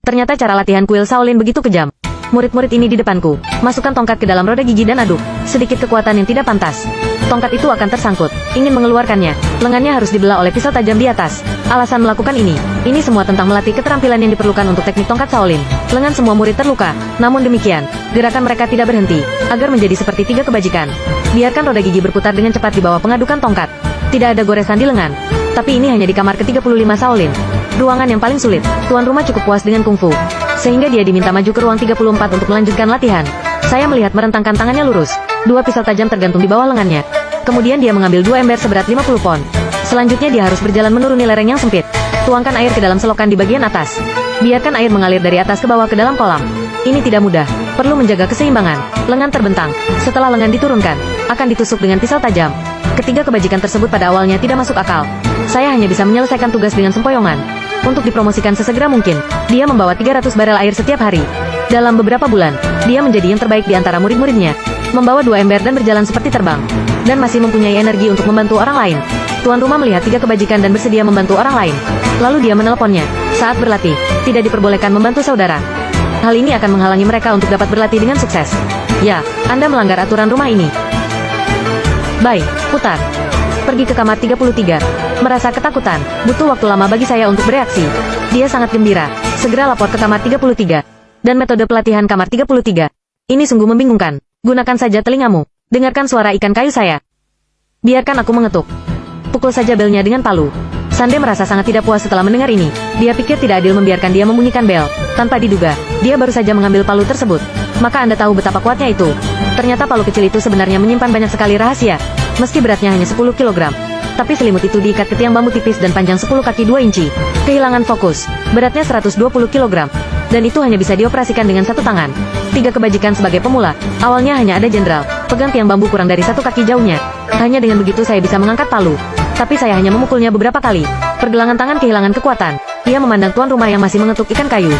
Ternyata cara latihan kuil Shaolin begitu kejam. Murid-murid ini di depanku. Masukkan tongkat ke dalam roda gigi dan aduk. Sedikit kekuatan yang tidak pantas. Tongkat itu akan tersangkut. Ingin mengeluarkannya. Lengannya harus dibelah oleh pisau tajam di atas. Alasan melakukan ini semua tentang melatih keterampilan yang diperlukan untuk teknik tongkat Shaolin. Lengan semua murid terluka. Namun demikian, gerakan mereka tidak berhenti. Agar menjadi seperti tiga kebajikan. Biarkan roda gigi berputar dengan cepat di bawah pengadukan tongkat. Tidak ada goresan di lengan. Tapi ini hanya di kamar ke-35 Shaolin. Ruangan yang paling sulit. Tuan rumah cukup puas dengan kungfu. Sehingga dia diminta maju ke ruang 34 untuk melanjutkan latihan. Saya melihat merentangkan tangannya lurus. Dua pisau tajam tergantung di bawah lengannya. Kemudian dia mengambil dua ember seberat 50 pon. Selanjutnya dia harus berjalan menuruni lereng yang sempit. Tuangkan air ke dalam selokan di bagian atas. Biarkan air mengalir dari atas ke bawah ke dalam kolam. Ini tidak mudah. Perlu menjaga keseimbangan. Lengan terbentang. Setelah lengan diturunkan, akan ditusuk dengan pisau tajam. Ketiga kebajikan tersebut pada awalnya tidak masuk akal. Saya hanya bisa menyelesaikan tugas dengan sempoyongan. Untuk dipromosikan sesegera mungkin, dia membawa 300 barel air setiap hari. Dalam beberapa bulan, dia menjadi yang terbaik di antara murid-muridnya. Membawa dua ember dan berjalan seperti terbang. Dan masih mempunyai energi untuk membantu orang lain. Tuan rumah melihat tiga kebajikan dan bersedia membantu orang lain. Lalu dia menelponnya. Saat berlatih, tidak diperbolehkan membantu saudara. Hal ini akan menghalangi mereka untuk dapat berlatih dengan sukses. Ya, Anda melanggar aturan rumah ini. Baik, putar. Pergi ke kamar 33. Merasa ketakutan, butuh waktu lama bagi saya untuk bereaksi. Dia sangat gembira. Segera lapor ke kamar 33. Dan metode pelatihan kamar 33. Ini sungguh membingungkan. Gunakan saja telingamu. Dengarkan suara ikan kayu saya. Biarkan aku mengetuk. Pukul saja belnya dengan palu. Sande merasa sangat tidak puas setelah mendengar ini. Dia pikir tidak adil membiarkan dia membunyikan bel. Tanpa diduga, dia baru saja mengambil palu tersebut. Maka Anda tahu betapa kuatnya itu. Ternyata palu kecil itu sebenarnya menyimpan banyak sekali rahasia. Meski beratnya hanya 10 kg. Tapi selimut itu diikat ke tiang bambu tipis dan panjang 10 kaki 2 inci. Kehilangan fokus. Beratnya 120 kg. Dan itu hanya bisa dioperasikan dengan satu tangan. Tiga kebajikan sebagai pemula. Awalnya hanya ada jenderal. Pegang tiang bambu kurang dari 1 kaki jauhnya. Hanya dengan begitu saya bisa mengangkat palu. Tapi saya hanya memukulnya beberapa kali. Pergelangan tangan kehilangan kekuatan. Ia memandang tuan rumah yang masih mengetuk ikan kayu.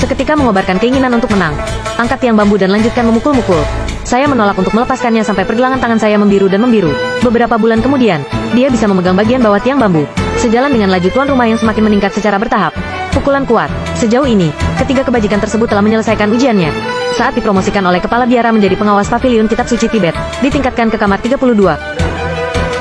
Seketika mengobarkan keinginan untuk menang. Angkat tiang bambu dan lanjutkan memukul-mukul. Saya menolak untuk melepaskannya sampai pergelangan tangan saya membiru dan membiru. Beberapa bulan kemudian, dia bisa memegang bagian bawah tiang bambu. Sejalan dengan laju tuan rumah yang semakin meningkat secara bertahap. Pukulan kuat. Sejauh ini, ketiga kebajikan tersebut telah menyelesaikan ujiannya. Saat dipromosikan oleh kepala biara menjadi pengawas pavilion kitab suci Tibet, ditingkatkan ke kamar 32.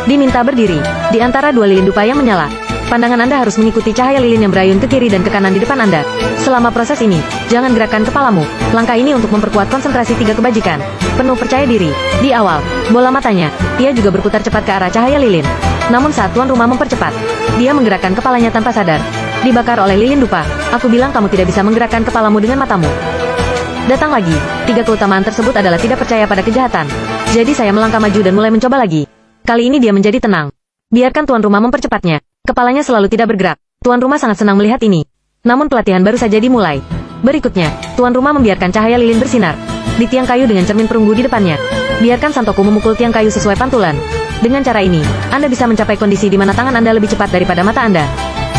Diminta berdiri, di antara dua lilin dupa yang menyala. Pandangan Anda harus mengikuti cahaya lilin yang berayun ke kiri dan ke kanan di depan Anda. Selama proses ini, jangan gerakkan kepalamu. Langkah ini untuk memperkuat konsentrasi tiga kebajikan. Penuh percaya diri. Di awal, bola matanya, ia juga berputar cepat ke arah cahaya lilin. Namun saat tuan rumah mempercepat, dia menggerakkan kepalanya tanpa sadar. Dibakar oleh lilin dupa. Aku bilang kamu tidak bisa menggerakkan kepalamu dengan matamu. Datang lagi. Tiga keutamaan tersebut adalah tidak percaya pada kejahatan. Jadi saya melangkah maju dan mulai mencoba lagi. Kali ini dia menjadi tenang. Biarkan tuan rumah mempercepatnya. Kepalanya selalu tidak bergerak. Tuan rumah sangat senang melihat ini. Namun pelatihan baru saja dimulai. Berikutnya, tuan rumah membiarkan cahaya lilin bersinar di tiang kayu dengan cermin perunggu di depannya. Biarkan Santoku memukul tiang kayu sesuai pantulan. Dengan cara ini, Anda bisa mencapai kondisi di mana tangan Anda lebih cepat daripada mata Anda.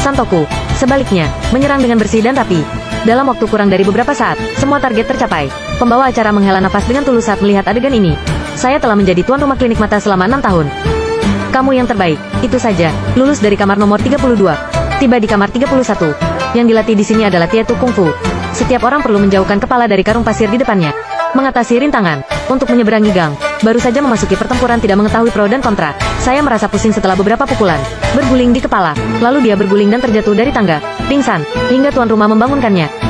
Santoku, sebaliknya, menyerang dengan bersih dan rapi. Dalam waktu kurang dari beberapa saat, semua target tercapai. Pembawa acara menghela nafas dengan tulus saat melihat adegan ini. Saya telah menjadi tuan rumah klinik mata selama 6 tahun. Kamu yang terbaik. Itu saja. Lulus dari kamar nomor 32. Tiba di kamar 31. Yang dilatih di sini adalah Tietu Kungfu. Setiap orang perlu menjauhkan kepala dari karung pasir di depannya. Mengatasi rintangan. Untuk menyeberangi gang. Baru saja memasuki pertempuran tidak mengetahui pro dan kontra. Saya merasa pusing setelah beberapa pukulan. Berguling di kepala. Lalu dia berguling dan terjatuh dari tangga. Pingsan. Hingga tuan rumah membangunkannya.